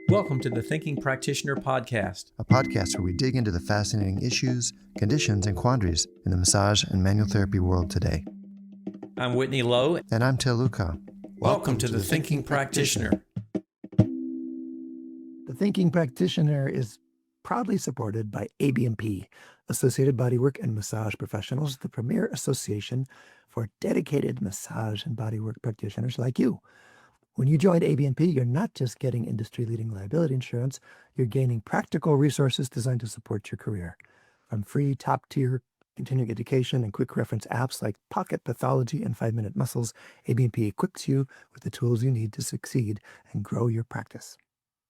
Welcome to the Thinking Practitioner podcast, a podcast where we dig into the fascinating issues, conditions, and quandaries in the massage and manual therapy world today. I'm Whitney Lowe. And I'm Til Luchau. Welcome to the Thinking Practitioner. The Thinking Practitioner is proudly supported by ABMP, Associated Bodywork and Massage Professionals, the premier association for dedicated massage and bodywork practitioners like you. When you join ABMP, you're not just getting industry-leading liability insurance, you're gaining practical resources designed to support your career. From free top-tier continuing education and quick reference apps like Pocket Pathology and 5-Minute Muscles, ABMP equips you with the tools you need to succeed and grow your practice.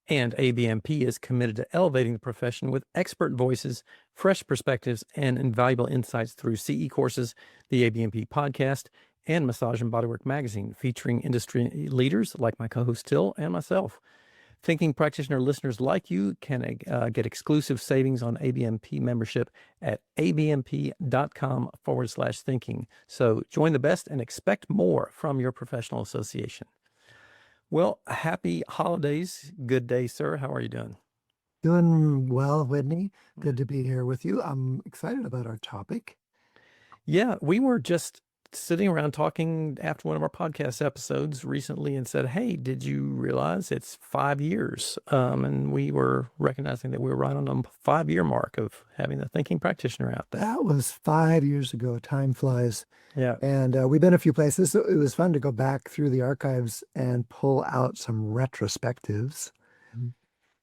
And ABMP is committed to elevating the profession with expert voices, fresh perspectives, and invaluable insights through CE courses, the ABMP podcast, and Massage and Bodywork magazine, featuring industry leaders like my co-host Til and myself. Thinking Practitioner listeners like you can get exclusive savings on ABMP membership at abmp.com/thinking. So join the best and expect more from your professional association. Well, happy holidays. Good day, sir. How are you doing? Doing well, Whitney. Good to be here with you. I'm excited about our topic. Yeah, we were just sitting around talking after one of our podcast episodes recently and said, hey, did you realize it's 5 years? And we were recognizing that we were right on the 5-year mark of having the Thinking Practitioner out there. That was 5 years ago. Time flies. Yeah. And we've been a few places. So it was fun to go back through the archives and pull out some retrospectives. Mm-hmm.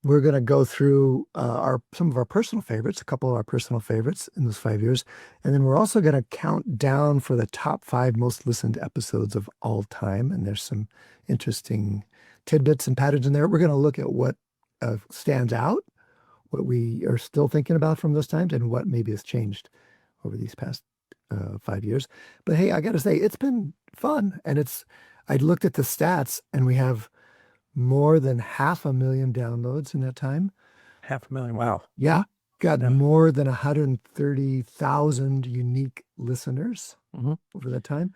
We're going to go through some of our personal favorites, a couple of our personal favorites in those 5 years. And then we're also going to count down for the top 5 most listened episodes of all time. And there's some interesting tidbits and patterns in there. We're going to look at what stands out, what we are still thinking about from those times, and what maybe has changed over these past 5 years. But hey, I got to say, it's been fun. And I looked at the stats, and we have more than 500,000 downloads in that time. 500,000, wow. Yeah. Got more than 130,000 unique listeners over that time.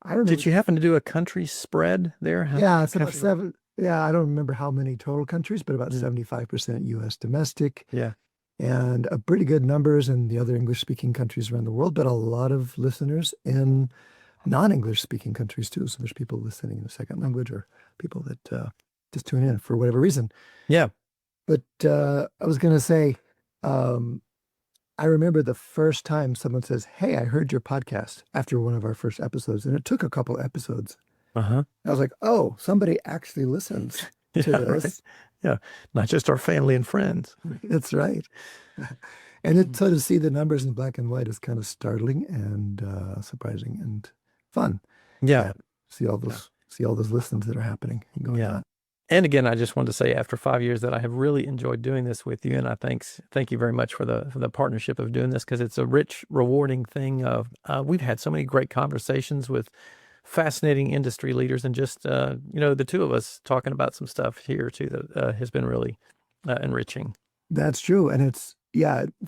I don't know. Did you happen to do a country spread there? Yeah, it's about 7. Yeah, I don't remember how many total countries, but about 75% U.S. domestic. Yeah. And pretty good numbers in the other English-speaking countries around the world, but a lot of listeners in non-English speaking countries too. So there's people listening in a second language or people that just tune in for whatever reason. Yeah. But I was going to say, I remember the first time someone says, hey, I heard your podcast after one of our first episodes, and it took a couple episodes. I was like, oh, somebody actually listens to this. Right. Yeah. Not just our family and friends. That's right. And so to see the numbers in black and white is kind of startling and surprising and fun. Yeah. See all those listens that are happening. Yeah. And again, I just wanted to say after 5 years that I have really enjoyed doing this with you. And I thank you very much for the partnership of doing this, because it's a rich, rewarding thing. We've had so many great conversations with fascinating industry leaders, and just, the two of us talking about some stuff here too that has been really enriching. That's true. And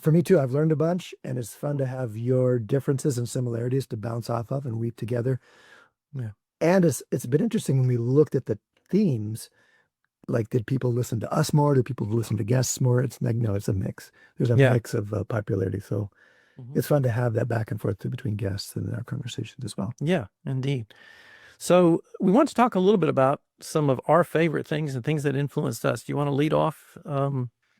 for me too, I've learned a bunch, and it's fun to have your differences and similarities to bounce off of and weave together. Yeah. And it's been interesting when we looked at the themes, like, did people listen to us more? Did people listen to guests more? It's like, no, it's a mix. There's a mix of popularity. So it's fun to have that back and forth between guests and our conversations as well. Yeah, indeed. So we want to talk a little bit about some of our favorite things and things that influenced us. Do you want to lead off?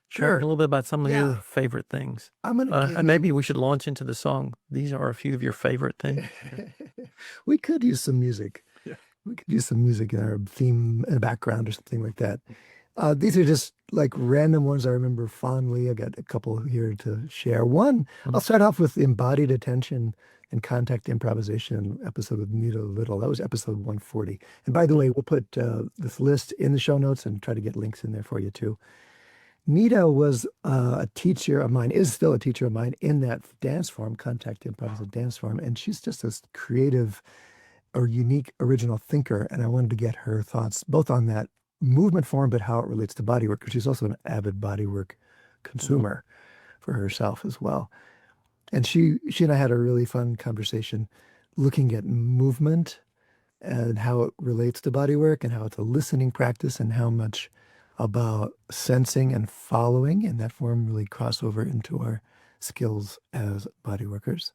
Sure. Talk a little bit about some of your favorite things. And maybe we should launch into the song. These are a few of your favorite things. We could use some music. Yeah. We could use some music in our theme in the background or something like that. These are just like random ones I remember fondly. I got a couple here to share. One, I'll start off with Embodied Attention and Contact Improvisation episode with Nita Little. That was episode 140. And by the way, we'll put this list in the show notes and try to get links in there for you too. Nita was a teacher of mine, is still a teacher of mine in that dance form, contact improvisation dance form. And she's just this creative or unique, original thinker. And I wanted to get her thoughts both on that movement form, but how it relates to bodywork, because she's also an avid bodywork consumer for herself as well. And she and I had a really fun conversation looking at movement and how it relates to bodywork and how it's a listening practice and how much about sensing and following, and that form really cross over into our skills as body workers.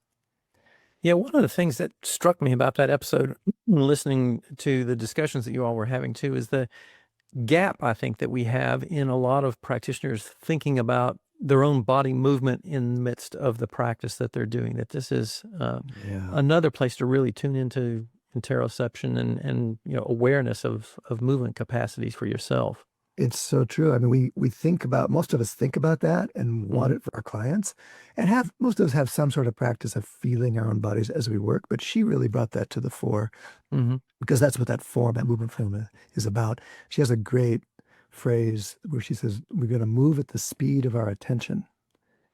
Yeah, one of the things that struck me about that episode, listening to the discussions that you all were having too, is the gap I think that we have in a lot of practitioners thinking about their own body movement in the midst of the practice that they're doing. That this is another place to really tune into interoception and awareness of movement capacities for yourself. It's so true. I mean, we think about, most of us think about that and want it for our clients, and most of us have some sort of practice of feeling our own bodies as we work, but she really brought that to the fore because that's what that form, that movement form is about. She has a great phrase where she says, we're going to move at the speed of our attention.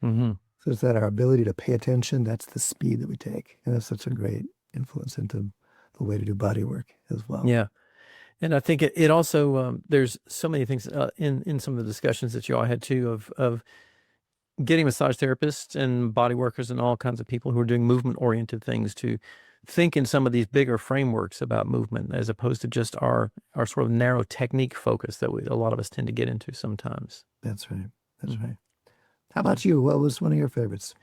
So it's that our ability to pay attention, that's the speed that we take. And that's such a great influence into the way to do body work as well. Yeah. And I think it also, there's so many things in some of the discussions that you all had too of getting massage therapists and body workers and all kinds of people who are doing movement-oriented things to think in some of these bigger frameworks about movement as opposed to just our sort of narrow technique focus that a lot of us tend to get into sometimes. That's right. That's right. How about you? What was one of your favorites?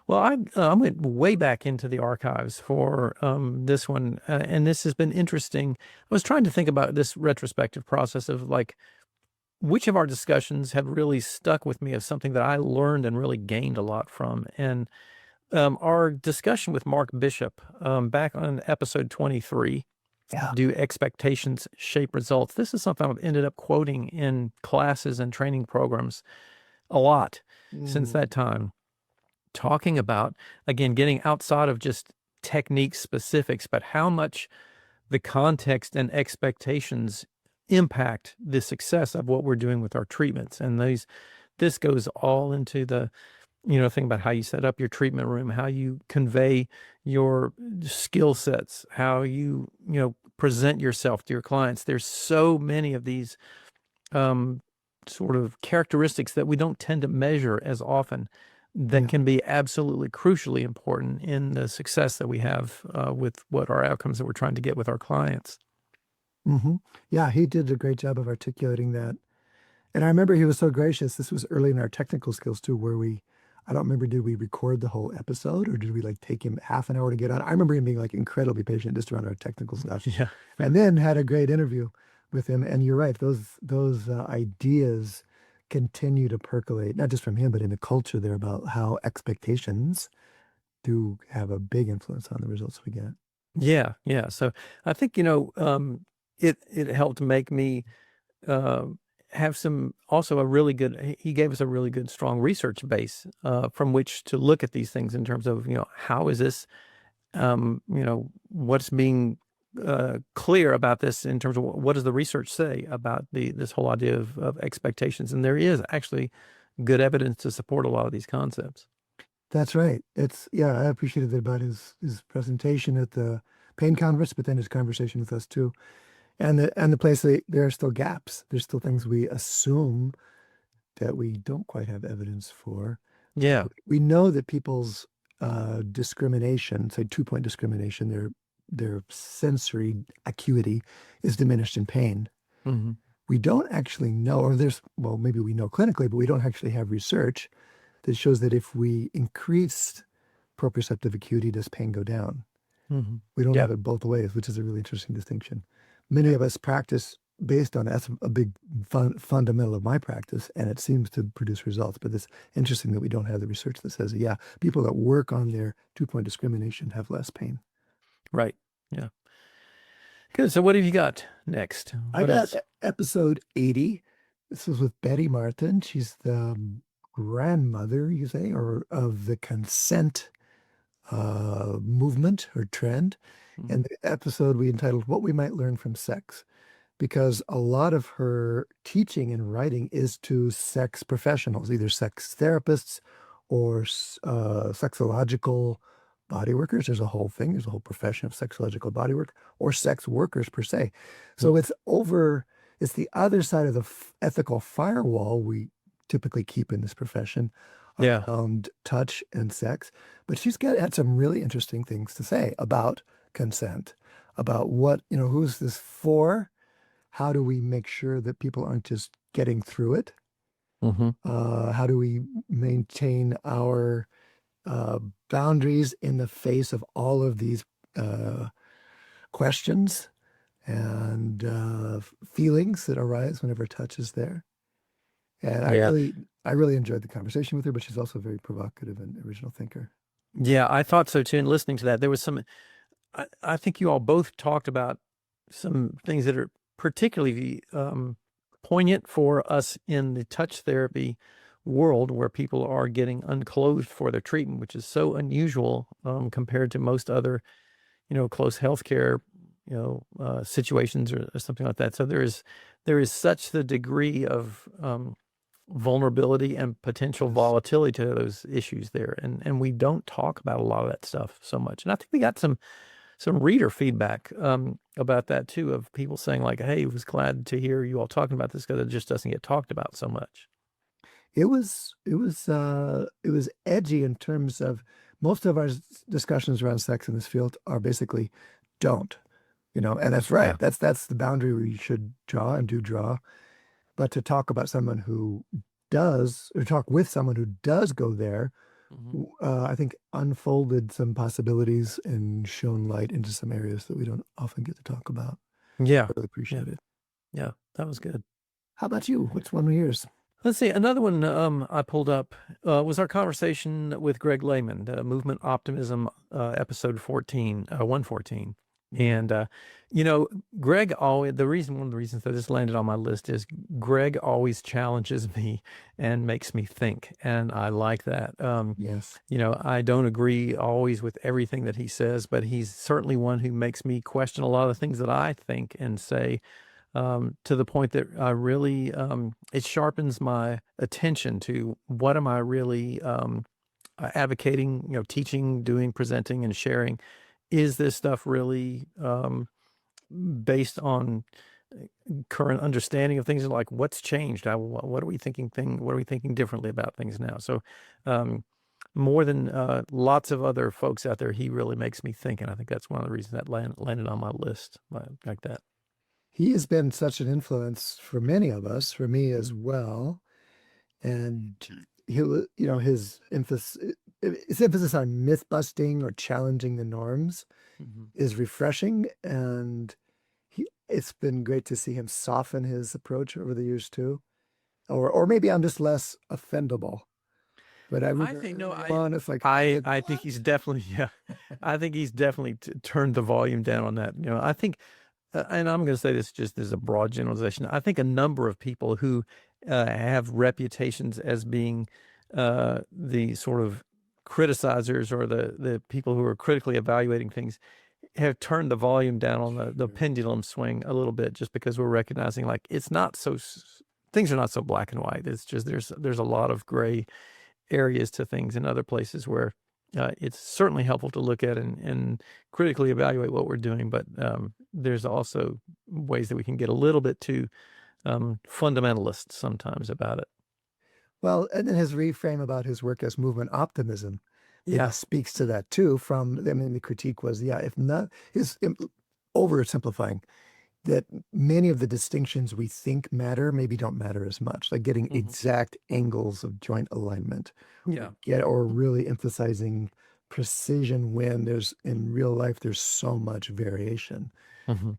Well, I went way back into the archives for this one, and this has been interesting. I was trying to think about this retrospective process of like, which of our discussions have really stuck with me as something that I learned and really gained a lot from. And our discussion with Mark Bishop back on episode 23, Do Expectations Shape Results? This is something I've ended up quoting in classes and training programs a lot since that time. Talking about, again, getting outside of just technique specifics, but how much the context and expectations impact the success of what we're doing with our treatments. And this goes all into the, thing about how you set up your treatment room, how you convey your skill sets, how you, present yourself to your clients. There's so many of these sort of characteristics that we don't tend to measure as often that can be absolutely crucially important in the success that we have with what our outcomes that we're trying to get with our clients. Yeah, he did a great job of articulating that. And I remember he was so gracious. This was early in our technical skills too, where I don't remember, did we record the whole episode or did we like take him half an hour to get on? I remember him being like incredibly patient just around our technical stuff. And then had a great interview with him. And you're right, those ideas continue to percolate, not just from him, but in the culture there about how expectations do have a big influence on the results we get. Yeah. So I think, it helped make me have he gave us a really good, strong research base from which to look at these things in terms of, how is this, what's being clear about this in terms of what does the research say about this whole idea of expectations. And there is actually good evidence to support a lot of these concepts. That's right. I appreciated that about his presentation at the pain conference, but then his conversation with us too. And the place, there are still gaps. There's still things we assume that we don't quite have evidence for. Yeah. We know that people's discrimination, say 2-point discrimination, their sensory acuity is diminished in pain. We don't actually know, or maybe we know clinically, but we don't actually have research that shows that if we increase proprioceptive acuity, does pain go down? We don't have it both ways, which is a really interesting distinction. Many of us practice based on that's a big fundamental of my practice, and it seems to produce results. But it's interesting that we don't have the research that says, people that work on their 2-point discrimination have less pain. Right. Yeah. Good. So what have you got next? I got episode 80. This was with Betty Martin. She's the grandmother, you say, or of the consent movement or trend. And the episode we entitled What We Might Learn from Sex, because a lot of her teaching and writing is to sex professionals, either sex therapists or sexological body workers. There's a whole profession of sexological body work, or sex workers per se. So it's the other side of the ethical firewall we typically keep in this profession around touch and sex. But she's had some really interesting things to say about consent, about what, who's this for, how do we make sure that people aren't just getting through it? Mm-hmm. How do we maintain our boundaries in the face of all of these questions and feelings that arise whenever touch is there? And Yeah. I really enjoyed the conversation with her, but she's also a very provocative and original thinker. Yeah, I thought so too. And listening to that, there was some, I think you all both talked about some things that are particularly poignant for us in the touch therapy world, where people are getting unclothed for their treatment, which is so unusual compared to most other, close healthcare, situations or something like that. So there is such the degree of vulnerability and potential Yes. volatility to those issues there, and we don't talk about a lot of that stuff so much. And I think we got some reader feedback about that too, of people saying like, "Hey, was glad to hear you all talking about this because it just doesn't get talked about so much." It was edgy in terms of most of our discussions around sex in this field are basically don't, and that's right. Yeah. That's the boundary we should draw and do draw. But to talk about someone who does, or talk with someone who does go there, Mhm. I think unfolded some possibilities and shone light into some areas that we don't often get to talk about. Yeah. I really Yeah. appreciate it. Yeah. That was good. How about you? What's one of yours? Let's see. Another one I pulled up was our conversation with Greg Lehman, the Movement Optimism, episode 14, 114. And, Greg always, one of the reasons that this landed on my list is Greg always challenges me and makes me think. And I like that. Yes. I don't agree always with everything that he says, but he's certainly one who makes me question a lot of things that I think and say, to the point that I really, it sharpens my attention to what am I really advocating, teaching, doing, presenting, and sharing. Is this stuff really based on current understanding of things? Like what's changed? What are we thinking? What are we thinking differently about things now? So, more than lots of other folks out there, he really makes me think, and I think that's one of the reasons that landed on my list like that. He has been such an influence for many of us, for me as well. And he, his emphasis on myth busting or challenging the norms Mhm. is refreshing, and it's been great to see him soften his approach over the years too. Or maybe I'm just less offendable. But I I remember think no, early on, it's like, I think he's definitely I think he's definitely turned the volume down on that. I think, and I'm going to say this just as a broad generalization. I think a number of people who have reputations as being the sort of criticizers or the people who are critically evaluating things have turned the volume down on the Sure. pendulum swing a little bit, just because we're recognizing like it's not so things are not so black and white. It's just there's a lot of gray areas to things in other places where it's certainly helpful to look at and critically evaluate what we're doing. But there's also ways that we can get a little bit too fundamentalist sometimes about it. Well, and then his reframe about his work as movement optimism, Yeah. speaks to that too. The critique was, if not oversimplifying, that many of the distinctions we think matter maybe don't matter as much, like getting Mhm. exact angles of joint alignment, Yeah. or really emphasizing precision when in real life there's so much variation, Mhm.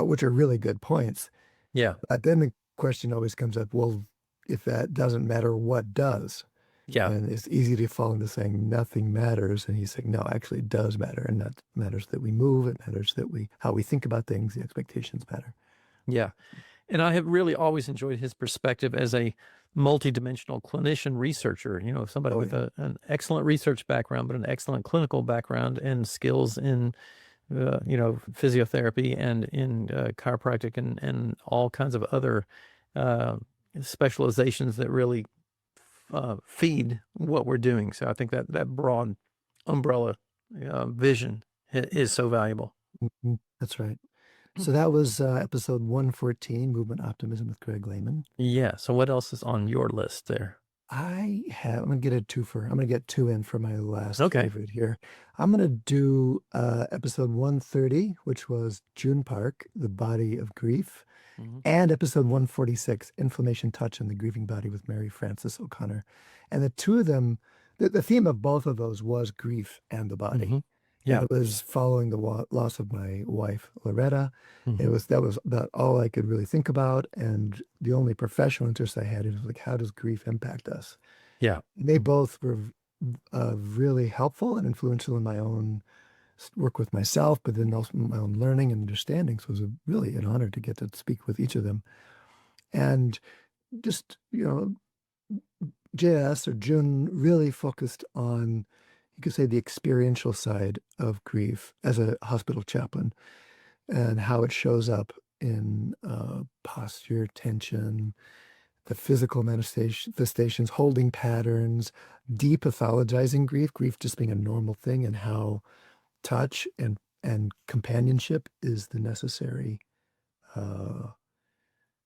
which are really good points. Yeah. But then the question always comes up, well, if that doesn't matter, what does? Yeah. And it's easy to fall into saying nothing matters. And he's saying, no, actually it does matter. And that matters that we move. It matters that how we think about things, the expectations matter. Yeah. And I have really always enjoyed his perspective as a multidimensional clinician researcher, somebody Oh, with yeah. an excellent research background, but an excellent clinical background and skills in, physiotherapy and in chiropractic and all kinds of other uh, specializations that really feed what we're doing. So I think that broad umbrella vision is so valuable. Mhm. That's right. So that was episode 114, Movement Optimism with Greg Lehman. Yeah. So what else is on your list there? I'm going to get a twofer. I'm going to get two in for my last Okay. favorite here. I'm going to do episode 130, which was June Park, The Body of Grief. Mhm. and episode 146, Inflammation, Touch, and the Grieving Body with Mary Frances O'Connor. And the two of them, the theme of both of those was grief and the body. Mhm. And Yeah. it was following the loss of my wife, Loretta. Mhm. That was about all I could really think about. And the only professional interest I had was like, how does grief impact us? Yeah. And they both were really helpful and influential in my own work with myself, but then also my own learning and understanding. So it was really an honor to get to speak with each of them. And just, JS or June really focused on, you could say, the experiential side of grief as a hospital chaplain and how it shows up in posture, tension, the physical manifestations, holding patterns, depathologizing grief just being a normal thing, and how touch and companionship is the necessary uh,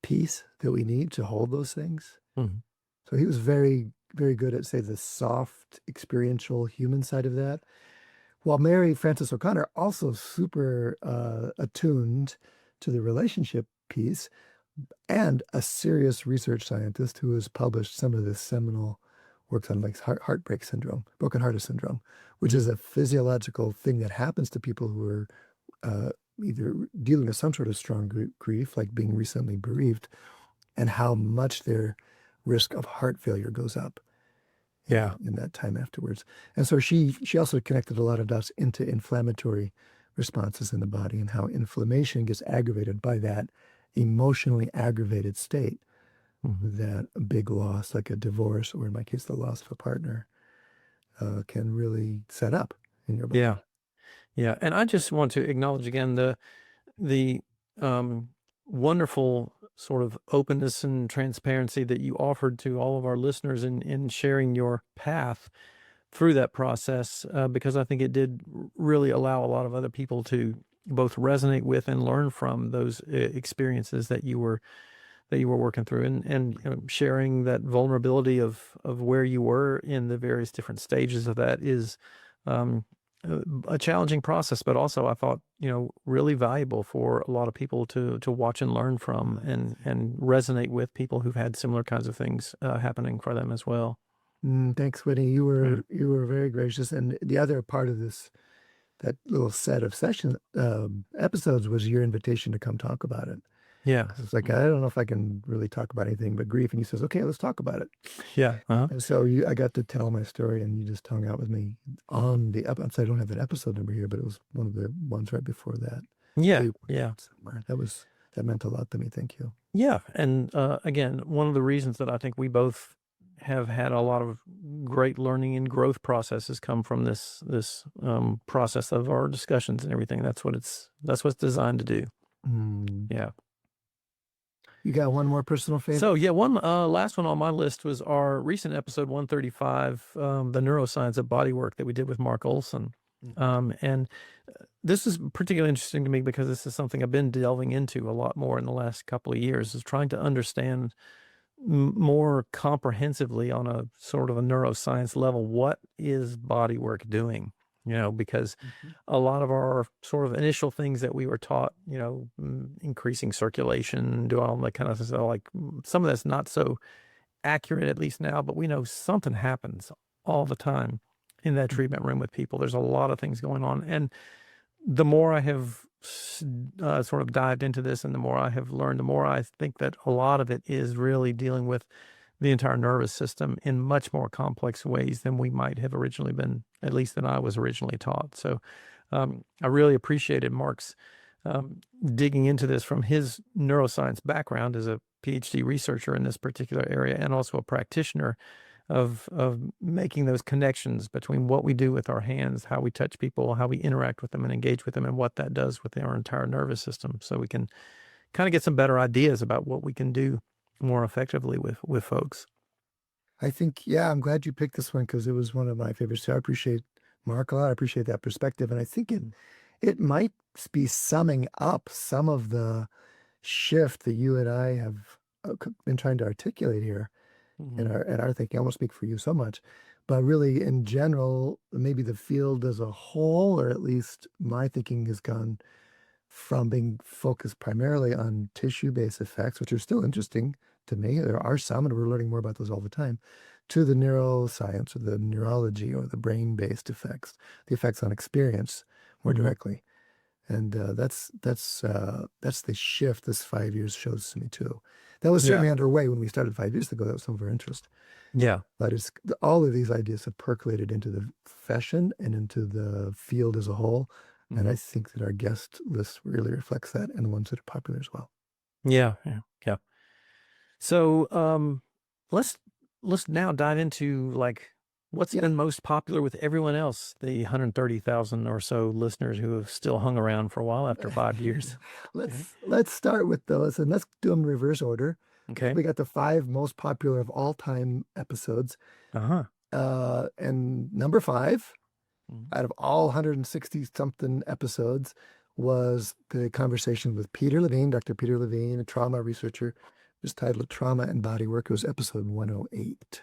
piece that we need to hold those things. Mhm. So he was very, very good at, say, the soft, experiential human side of that. While Mary Frances O'Connor also super attuned to the relationship piece and a serious research scientist who has published some of this seminal works on like heartbreak syndrome, broken hearted syndrome, which is a physiological thing that happens to people who are either dealing with some sort of strong grief, like being recently bereaved, and how much their risk of heart failure goes up Yeah. in that time afterwards. And so she also connected a lot of dots into inflammatory responses in the body and how inflammation gets aggravated by that emotionally aggravated state Mhm. that a big loss, like a divorce, or in my case, the loss of a partner, can really set up in your body. Yeah. Yeah. And I just want to acknowledge again the um, wonderful sort of openness and transparency that you offered to all of our listeners in sharing your path through that process, because I think it did really allow a lot of other people to both resonate with and learn from those experiences that you were working through, and sharing that vulnerability of where you were in the various different stages of that is um, a challenging process, but also I thought, really valuable for a lot of people to watch and learn from, and resonate with people who've had similar kinds of things happening for them as well. Thanks, Whitney. You Yeah. were very gracious. And the other part of that little set of session episodes was your invitation to come talk about it. Yeah. It's like, I don't know if I can really talk about anything but grief. And he says, okay, let's talk about it. Yeah. Uh-huh. And so I got to tell my story, and you just hung out with me on the episode. I don't have an episode number here, but it was one of the ones right before that. Yeah. Yeah. Somewhere. That meant a lot to me. Thank you. Yeah. And again, one of the reasons that I think we both have had a lot of great learning and growth processes come from this process of our discussions and everything. That's what it's designed to do. Mm. Yeah. You got one more personal favorite? So yeah, one last one on my list was our recent episode 135, the neuroscience of bodywork that we did with Mark Olson. And this is particularly interesting to me because this is something I've been delving into a lot more in the last couple of years, is trying to understand more comprehensively on a sort of a neuroscience level, what is bodywork doing? Because a lot of our sort of initial things that we were taught, increasing circulation, do all that kind of stuff, like some of that's not so accurate, at least now, but we know something happens all the time in that treatment room with people. There's a lot of things going on. And the more I have sort of dived into this, and the more I have learned, the more I think that a lot of it is really dealing with the entire nervous system in much more complex ways than we might have originally been, at least than I was originally taught. So I really appreciated Mark's digging into this from his neuroscience background as a PhD researcher in this particular area, and also a practitioner of making those connections between what we do with our hands, how we touch people, how we interact with them and engage with them, and what that does with our entire nervous system. So we can kind of get some better ideas about what we can do more effectively with folks. I think, yeah, I'm glad you picked this one because it was one of my favorites. So I appreciate Mark a lot. I appreciate that perspective. And I think it might be summing up some of the shift that you and I have been trying to articulate here in our thinking. I won't speak for you so much, but really in general, maybe the field as a whole, or at least my thinking, has gone from being focused primarily on tissue-based effects, which are still interesting to me. There are some, and we're learning more about those all the time, to the neuroscience or the neurology or the brain-based effects, the effects on experience more directly. And that's the shift this 5 years shows to me too. That was certainly underway when we started 5 years ago. That was some of our interest. Yeah. But it's all of these ideas have percolated into the profession and into the field as a whole. And I think that our guest list really reflects that, and the ones that are popular as well. Yeah. So let's now dive into like what's been most popular with everyone else, the 130,000 or so listeners who have still hung around for a while after 5 years. Let's start with those, and let's do them in reverse order. Okay. We got the 5 most popular of all time episodes. And number 5 out of all 160 something episodes was the conversation with Peter Levine, Dr. Peter Levine, a trauma researcher. It was titled Trauma and Bodywork. It was episode 108.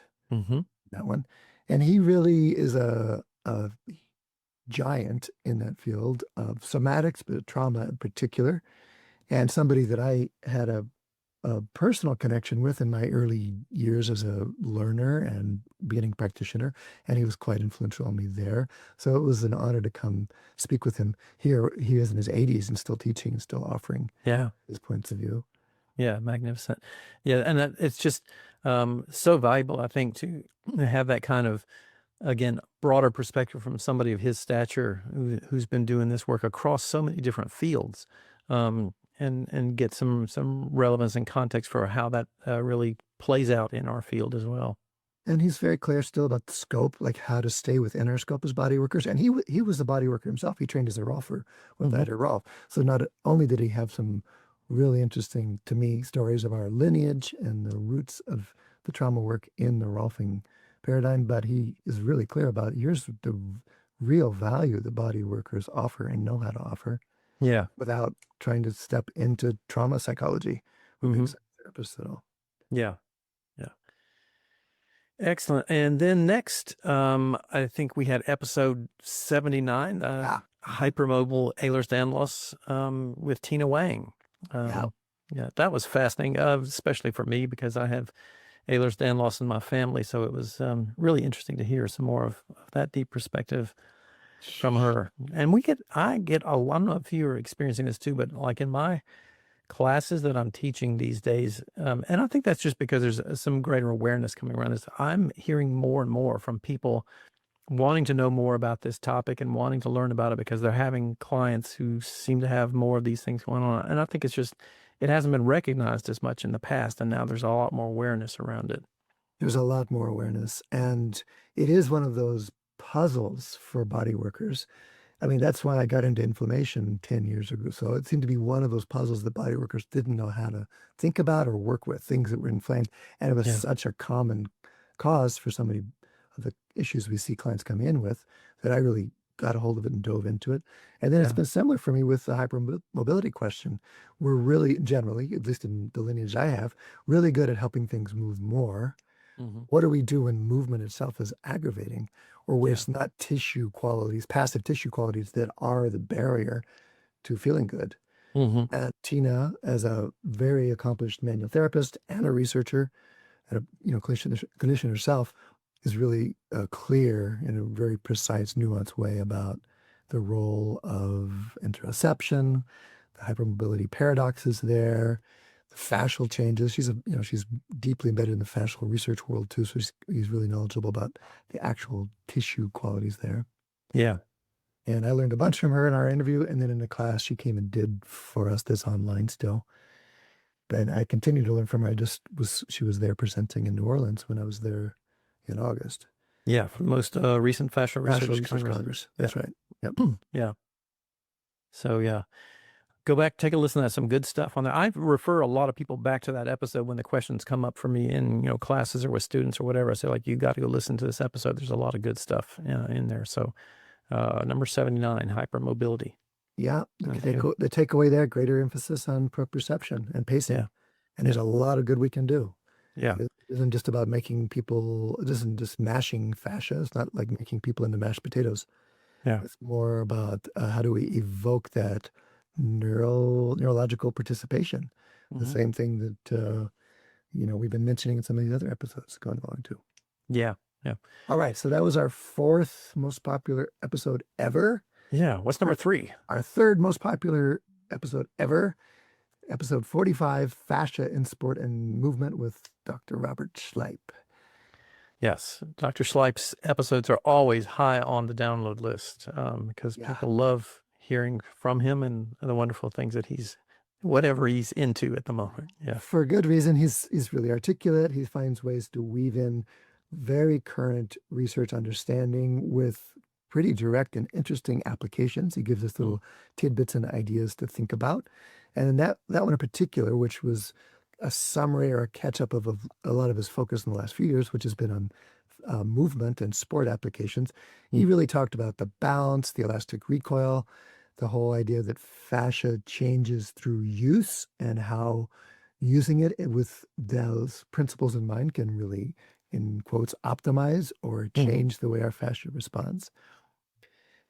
That one. And he really is a giant in that field of somatics, but trauma in particular, and somebody that I had a personal connection with in my early years as a learner and beginning practitioner, and he was quite influential on me there. So it was an honor to come speak with him here. He is in his 80s and still teaching and still offering his points of view. Yeah, magnificent. Yeah, and it's just so valuable, I think, to have that kind of, again, broader perspective from somebody of his stature who's been doing this work across so many different fields. And get some relevance and context for how that really plays out in our field as well. And he's very clear still about the scope, like how to stay within our scope as body workers. And he was a body worker himself. He trained as a Rolfer with that Rolf. So not only did he have some really interesting, to me, stories of our lineage and the roots of the trauma work in the Rolfing paradigm, but he is really clear about here's the real value the body workers offer and know how to offer. Yeah. Without trying to step into trauma psychology with therapists at all. Yeah. Excellent. And then next, I think we had episode 79, Hypermobile Ehlers-Danlos with Tina Wang. Yeah, that was fascinating, especially for me because I have Ehlers-Danlos in my family. So it was really interesting to hear some more of that deep perspective from her. And I don't know if you're experiencing this too, but like in my classes that I'm teaching these days, and I think that's just because there's some greater awareness coming around this, I'm hearing more and more from people wanting to know more about this topic and wanting to learn about it because they're having clients who seem to have more of these things going on. And I think it hasn't been recognized as much in the past, and now there's a lot more awareness around it. There's a lot more awareness, and it is one of those puzzles for body workers. I mean, that's why I got into inflammation 10 years ago. So it seemed to be one of those puzzles that body workers didn't know how to think about or work with, things that were inflamed. And it was such a common cause for so many of the issues we see clients come in with that I really got a hold of it and dove into it. And then it's been similar for me with the hypermobility question. We're really generally, at least in the lineage I have, really good at helping things move more. What do we do when movement itself is aggravating, or where it's not tissue qualities, passive tissue qualities that are the barrier to feeling good? And Tina, as a very accomplished manual therapist and a researcher and a clinician herself, is really clear in a very precise, nuanced way about the role of interoception, the hypermobility paradoxes there, the fascial changes. She's deeply embedded in the fascial research world too, so he's really knowledgeable about the actual tissue qualities there. Yeah. And I learned a bunch from her in our interview, and then in the class she came and did for us this online still. And I continue to learn from her. She was there presenting in New Orleans when I was there in August. Yeah, for the most recent fascial research Congress. That's right. Yep. Yeah. So yeah. Go back, take a listen to some good stuff on there. I refer a lot of people back to that episode when the questions come up for me in classes or with students or whatever. I say, like, you got to go listen to this episode. There's a lot of good stuff in there. So number 79, hypermobility. Yeah. The takeaway there, greater emphasis on proprioception and pacing. Yeah. And there's a lot of good we can do. Yeah. It isn't just about it isn't just mashing fascia. It's not like making people into mashed potatoes. Yeah. It's more about how do we evoke that neurological participation. The Mhm. same thing that we've been mentioning in some of these other episodes going along too. Yeah. Yeah. All right, so that was our fourth most popular episode ever. Yeah. What's number 3? Our third most popular episode ever, episode 45, Fascia in Sport and Movement with Dr. Robert Schleip. Yes. Dr. Schleip's episodes are always high on the download list because people love hearing from him and the wonderful things that whatever he's into at the moment. Yeah. For good reason. He's really articulate. He finds ways to weave in very current research understanding with pretty direct and interesting applications. He gives us little tidbits and ideas to think about. And that one in particular, which was a summary or a catch-up of a lot of his focus in the last few years, which has been on movement and sport applications, he really talked about the bounce, the elastic recoil, the whole idea that fascia changes through use and how using it with those principles in mind can really, in quotes, optimize or change the way our fascia responds.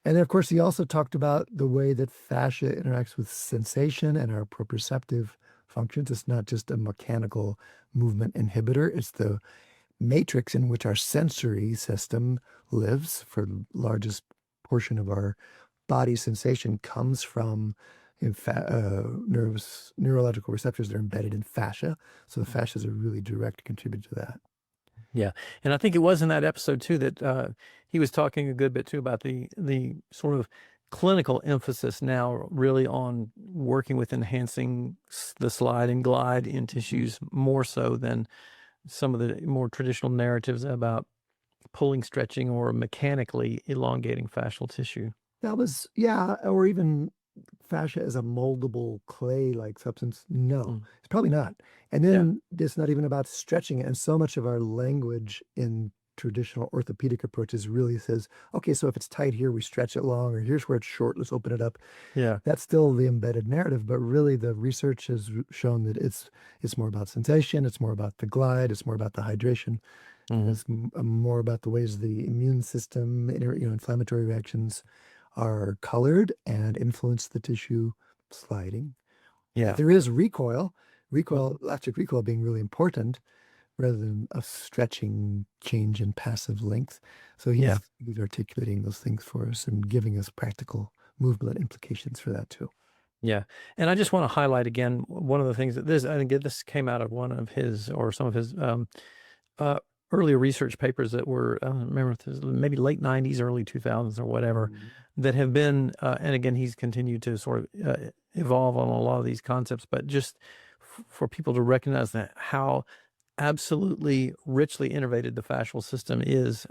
And then, of course, he also talked about the way that fascia interacts with sensation and our proprioceptive functions. It's not just a mechanical movement inhibitor. It's the matrix in which our sensory system lives. For the largest portion of our body sensation comes from neurological receptors that are embedded in fascia. So the fascia is a really direct contributor to that. Yeah. And I think it was in that episode too that he was talking a good bit too about the sort of clinical emphasis now really on working with enhancing the slide and glide in tissues more so than some of the more traditional narratives about pulling, stretching, or mechanically elongating fascial tissue. That was, or even fascia as a moldable clay-like substance. No, it's probably not. And then it's not even about stretching it. And so much of our language in traditional orthopedic approaches really says, okay, so if it's tight here, we stretch it long, or here's where it's short, let's open it up. Yeah. That's still the embedded narrative, but really the research has shown that it's more about sensation, it's more about the glide, it's more about the hydration, it's more about the ways the immune system, inflammatory reactions are colored and influence the tissue sliding. Yeah. There is elastic recoil being really important rather than a stretching change in passive length. So he's articulating those things for us and giving us practical movement implications for that too. Yeah. And I just want to highlight again, one of the things that I think this came out of one of his or some of his earlier research papers that were, I don't remember if it was maybe late 90s, early 2000s or whatever, that have been, and again, he's continued to sort of evolve on a lot of these concepts, but just for people to recognize that how absolutely richly innervated the fascial system is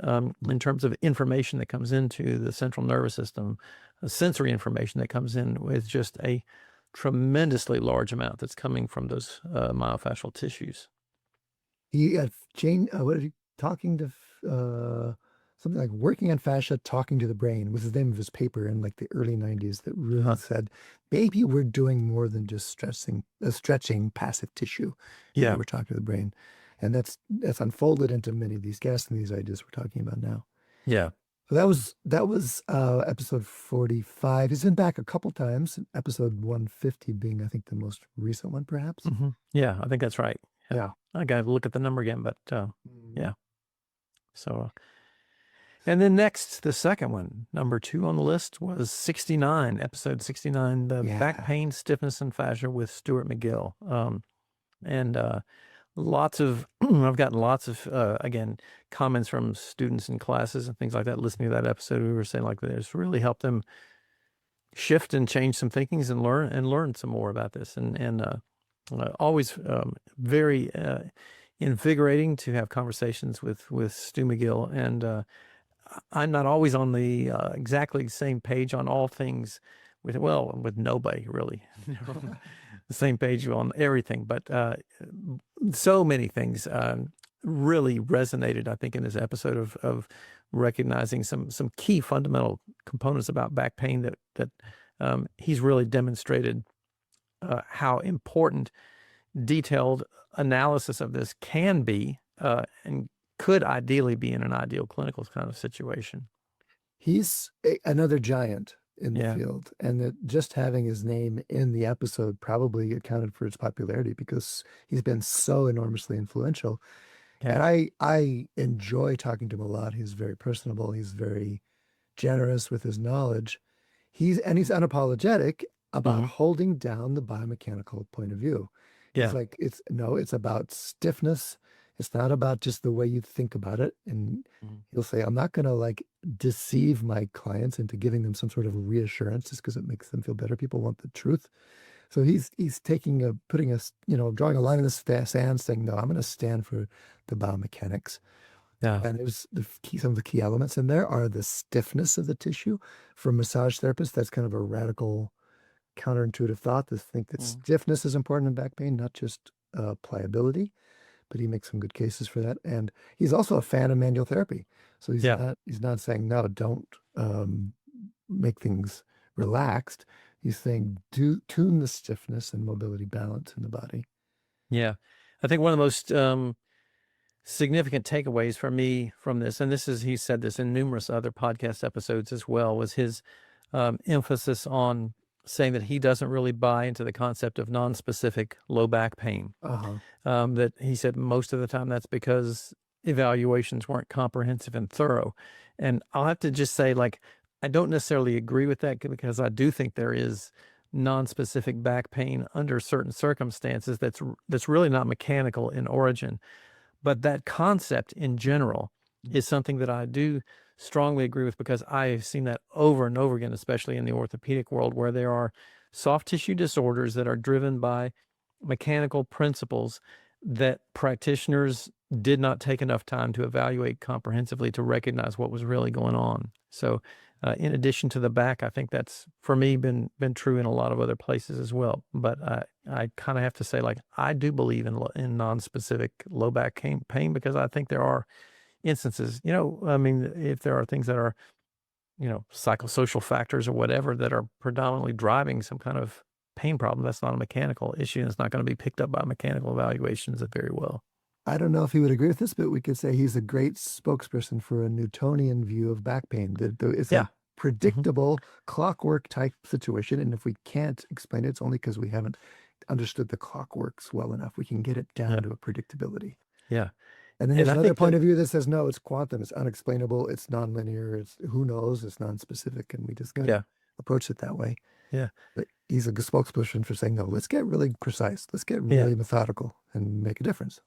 in terms of information that comes into the central nervous system, sensory information that comes in with just a tremendously large amount that's coming from those myofascial tissues. He talking to something like working on fascia, talking to the brain was the name of his paper in like the early 90s that really said, maybe we're doing more than just stretching passive tissue. Yeah. We're talking to the brain. And that's unfolded into many of these guests and these ideas we're talking about now. Yeah. So that was episode 45. He's been back a couple times, episode 150 being, I think, the most recent one, perhaps. Yeah, I think that's right. Yeah. I got to look at the number again, but yeah. So, and then next, the second one, number 2 on the list was 69, episode 69, the back pain, stiffness, and fascia with Stuart McGill. And I've gotten lots of, again, comments from students in classes and things like that, listening to that episode. We were saying like that it's really helped them shift and change some thinkings and learn some more about this. And always very invigorating to have conversations with Stu McGill. And I'm not always on the exactly same page on all things with nobody really. The same page on everything, but so many things really resonated, I think, in this episode of recognizing some key fundamental components about back pain that he's really demonstrated how important detailed analysis of this can be and could ideally be in an ideal clinical kind of situation. He's another giant in the Yeah. field, and that just having his name in the episode probably accounted for its popularity because he's been so enormously influential. And Yeah. I enjoy talking to him a lot. He's very personable. He's very generous with his knowledge. He's unapologetic about hmm holding down the biomechanical point of view. He's Yeah. like, it's about stiffness. It's not about just the way you think about it. And Mhm. he'll say, I'm not going to like deceive my clients into giving them some sort of reassurance just because it makes them feel better. People want the truth. So he's putting us, drawing a line in the sand, saying, no, I'm going to stand for the biomechanics. Yeah. And some of the key elements in there are the stiffness of the tissue. For massage therapists, that's kind of a radical counterintuitive thought to think that Mhm. stiffness is important in back pain, not just pliability. But he makes some good cases for that. And he's also a fan of manual therapy. So Yeah. he's not saying, no, don't make things relaxed. He's saying, tune the stiffness and mobility balance in the body. Yeah. I think one of the most significant takeaways for me from this, and he said this in numerous other podcast episodes as well, was his emphasis on saying that he doesn't really buy into the concept of non-specific low back pain. Uh-huh. That he said most of the time that's because evaluations weren't comprehensive and thorough. And I'll have to just say, like, I don't necessarily agree with that because I do think there is non-specific back pain under certain circumstances that's really not mechanical in origin. But that concept in general is something that I do strongly agree with because I've seen that over and over again, especially in the orthopedic world, where there are soft tissue disorders that are driven by mechanical principles that practitioners did not take enough time to evaluate comprehensively to recognize what was really going on. So, in addition to the back, I think that's for me been true in a lot of other places as well. But I kind of have to say, like, I do believe in non-specific low back pain because I think there are instances, I mean, if there are things that are, psychosocial factors or whatever that are predominantly driving some kind of pain problem, that's not a mechanical issue. And it's not going to be picked up by mechanical evaluations very well. I don't know if he would agree with this, but we could say he's a great spokesperson for a Newtonian view of back pain. That it's Yeah. a predictable clockwork type situation. And if we can't explain it, it's only because we haven't understood the clockworks well enough. We can get it down Yeah. to a predictability. Yeah. And then And there's I another think point that, of view that says, no, it's quantum, it's unexplainable, it's nonlinear, it's who knows, it's non-specific, and we just got to yeah. approach it that way. Yeah. But he's a good spokesperson for saying, no, let's get really precise, let's get Yeah. really methodical and make a difference.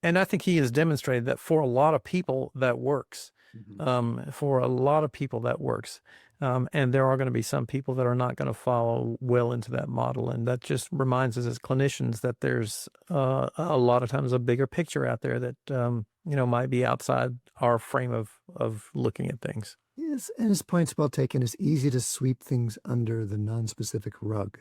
And I think he has demonstrated that for a lot of people that works. For a lot of people that works. And there are going to be some people that are not going to follow well into that model. And that just reminds us as clinicians that there's a lot of times a bigger picture out there that, might be outside our frame of looking at things. Yes, and his point's well taken. It's easy to sweep things under the non-specific rug.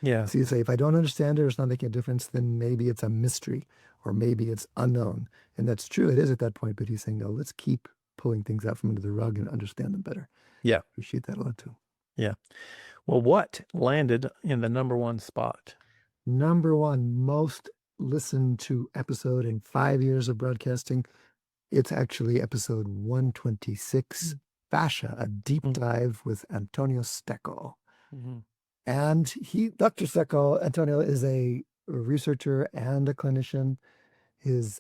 Yeah. So you say, if I don't understand it or it's not making a difference, then maybe it's a mystery or maybe it's unknown. And that's true, it is at that point, but he's saying, no, let's keep pulling things out from under the rug and understand them better. Yeah. Appreciate that a lot too. Yeah. Well, what landed in the number one spot? Number one most listened to episode in 5 years of broadcasting. It's actually episode 126, Fascia, a deep dive with Antonio Stecco. Mm-hmm. And Dr. Stecco, Antonio, is a researcher and a clinician.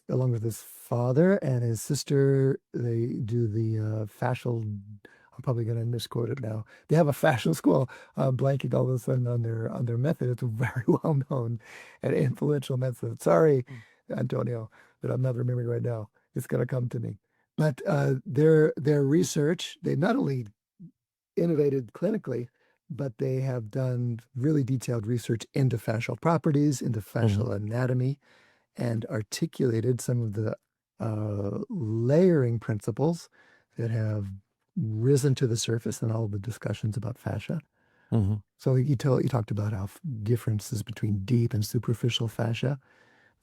Along with his father and his sister, they do the fascial. I'm probably going to misquote it now. They have a fascial school. Blanking all of a sudden on their method. It's a very well known and influential method. Sorry, Antonio, but I'm not remembering right now. It's going to come to me. But their research, they not only innovated clinically, but they have done really detailed research into fascial properties, into fascial anatomy, and articulated some of the layering principles that have risen to the surface in all the discussions about fascia. So you talked about how differences between deep and superficial fascia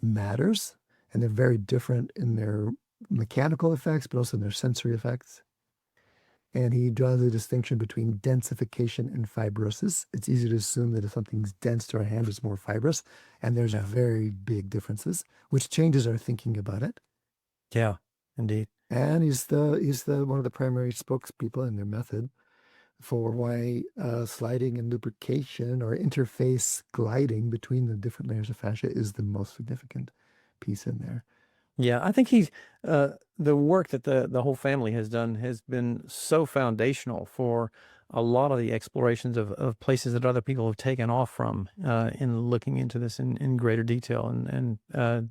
matters, and they're very different in their mechanical effects, but also in their sensory effects. And he draws a distinction between densification and fibrosis. It's easy to assume that if something's dense to our hand, it's more fibrous. And there's very big differences, which changes our thinking about it. Yeah, indeed. And he's one of the primary spokespeople in their method. for why sliding and lubrication or interface gliding between the different layers of fascia is the most significant piece in there. Yeah, I think the work that the whole family has done has been so foundational for a lot of the explorations of places that other people have taken off from in looking into this in greater detail. And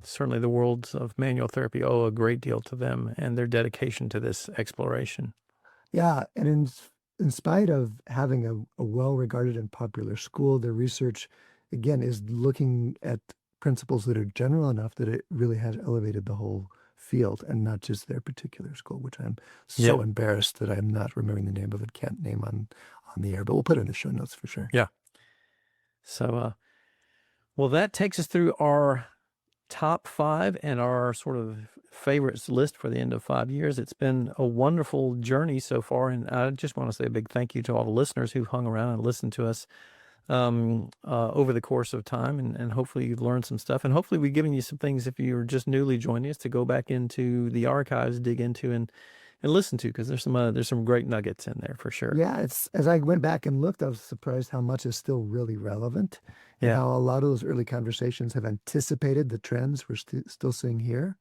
certainly the worlds of manual therapy owe a great deal to them and their dedication to this exploration. Yeah, and in spite of having a well-regarded and popular school, their research, again, is looking at principles that are general enough that it really has elevated the whole field and not just their particular school, which I'm so Yep. embarrassed that I'm not remembering the name of it, can't name on the air, but we'll put it in the show notes for sure. Yeah. So, well, that takes us through our top 5 and our sort of favorites list for the end of 5 years. It's been a wonderful journey so far, and I just want to say a big thank you to all the listeners who've hung around and listened to us over the course of time, and hopefully you've learned some stuff, and hopefully we've given you some things if you're just newly joining us to go back into the archives, dig into, and listen to, because there's some great nuggets in there for sure. Yeah, it's as I went back and looked, I was surprised how much is still really relevant and Yeah. how a lot of those early conversations have anticipated the trends we're still seeing here.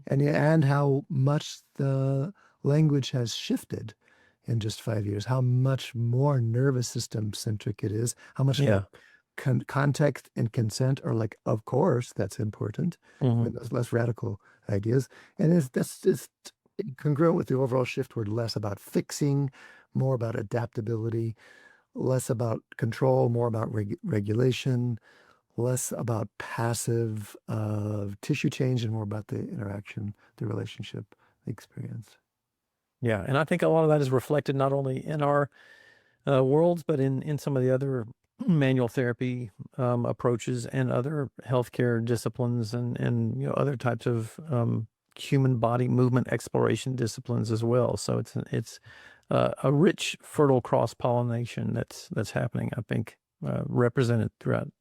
And how much the language has shifted in just 5 years, how much more nervous system centric it is, how much Yeah. context and consent are like, of course, that's important, with those less radical ideas. And that's just congruent with the overall shift toward less about fixing, more about adaptability, less about control, more about regulation, less about passive tissue change and more about the interaction, the relationship, the experience. Yeah, and I think a lot of that is reflected not only in our worlds, but in some of the other manual therapy approaches and other healthcare disciplines and other types of human body movement exploration disciplines as well. So it's a rich, fertile cross pollination that's happening, I think, represented throughout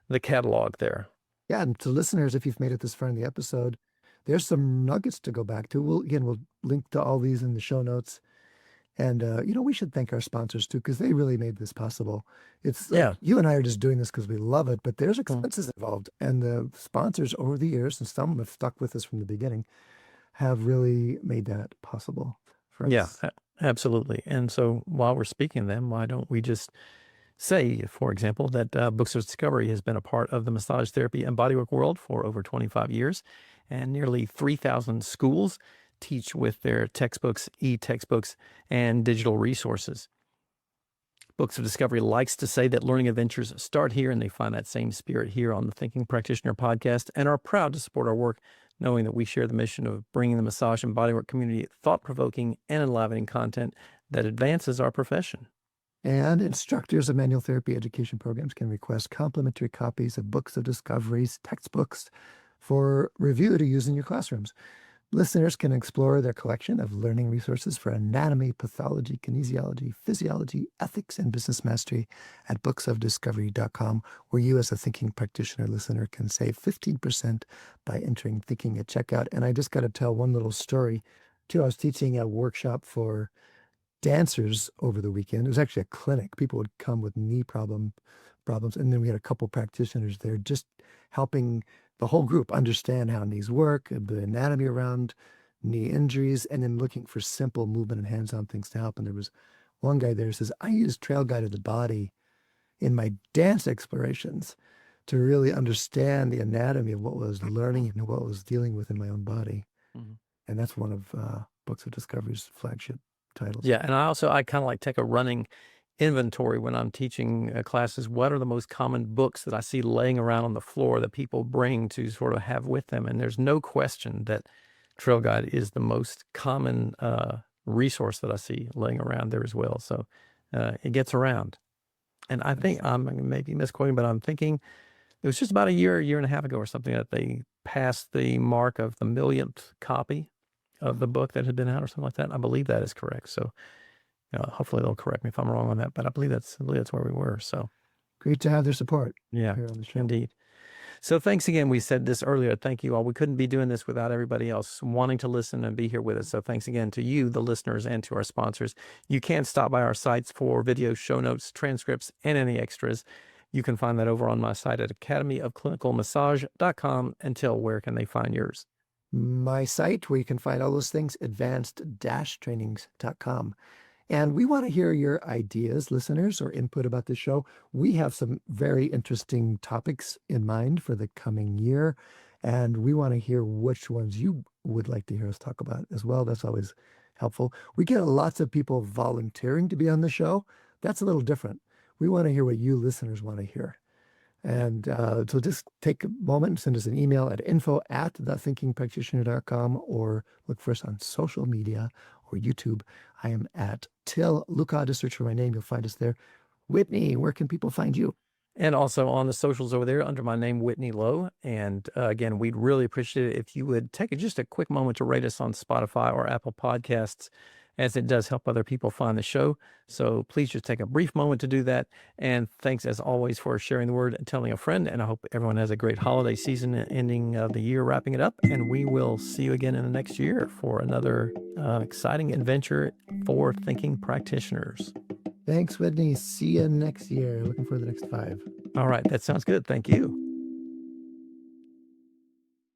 the catalog there. Yeah, and to listeners, if you've made it this far in the episode, there's some nuggets to go back to. We'll link to all these in the show notes. And, we should thank our sponsors too, because they really made this possible. It's like, Yeah. you and I are just doing this because we love it, but there's expenses involved. And the sponsors over the years, and some have stuck with us from the beginning, have really made that possible for us. Yeah, absolutely. And so while we're speaking of them, why don't we just say, for example, that Books of Discovery has been a part of the massage therapy and bodywork world for over 25 years, and nearly 3,000 schools teach with their textbooks, e-textbooks, and digital resources. Books of Discovery likes to say that learning adventures start here, and they find that same spirit here on the Thinking Practitioner podcast, and are proud to support our work, knowing that we share the mission of bringing the massage and bodywork community thought-provoking and enlivening content that advances our profession. And instructors of manual therapy education programs can request complimentary copies of Books of Discovery's textbooks for review to use in your classrooms. Listeners can explore their collection of learning resources for anatomy, pathology, kinesiology, physiology, ethics, and business mastery at booksofdiscovery.com, where you as a Thinking Practitioner listener can save 15% by entering Thinking at checkout. And I just got to tell one little story, too. I was teaching a workshop for dancers over the weekend. It was actually a clinic. People would come with knee problems, and then we had a couple practitioners there just helping the whole group understand how knees work, the anatomy around knee injuries, and then looking for simple movement and hands-on things to help. And there was one guy there who says, I use Trail Guide of the Body in my dance explorations to really understand the anatomy of what I was learning and what I was dealing with in my own body. And that's one of Books of Discovery's flagship titles. Yeah, and I kind of like take a running inventory when I'm teaching classes. What are the most common books that I see laying around on the floor that people bring to sort of have with them? And there's no question that Trail Guide is the most common resource that I see laying around there as well. So it gets around. And I think I'm maybe misquoting, but I'm thinking it was just about a year and a half ago or something that they passed the mark of the millionth copy of the book that had been out or something like that. I believe that is correct. So hopefully they'll correct me if I'm wrong on that, but I believe that's where we were. So great to have their support. yeah, here on the show. indeed. So thanks again. We said this earlier. Thank you all. We couldn't be doing this without everybody else wanting to listen and be here with us. So thanks again to you, the listeners, and to our sponsors. You can stop by our sites for videos, show notes, transcripts, and any extras. You can find that over on my site at academyofclinicalmassage.com. Until where can they find yours? My site, where you can find all those things, advanced-trainings.com. And we want to hear your ideas, listeners, or input about the show. We have some very interesting topics in mind for the coming year, and we want to hear which ones you would like to hear us talk about as well. That's always helpful. We get lots of people volunteering to be on the show. That's a little different. We want to hear what you listeners want to hear. And so just take a moment and send us an email at info@thethinkingpractitioner.com, or look for us on social media or YouTube. I am at Til Luchau. Just search for my name. You'll find us there. Whitney, where can people find you? And also on the socials over there under my name, Whitney Lowe. And again, we'd really appreciate it if you would take just a quick moment to rate us on Spotify or Apple Podcasts, as it does help other people find the show. So please just take a brief moment to do that. And thanks, as always, for sharing the word and telling a friend. And I hope everyone has a great holiday season, ending of the year, wrapping it up. And we will see you again in the next year for another exciting adventure for thinking practitioners. Thanks, Whitney. See you next year. Looking for the next 5. All right. That sounds good. Thank you.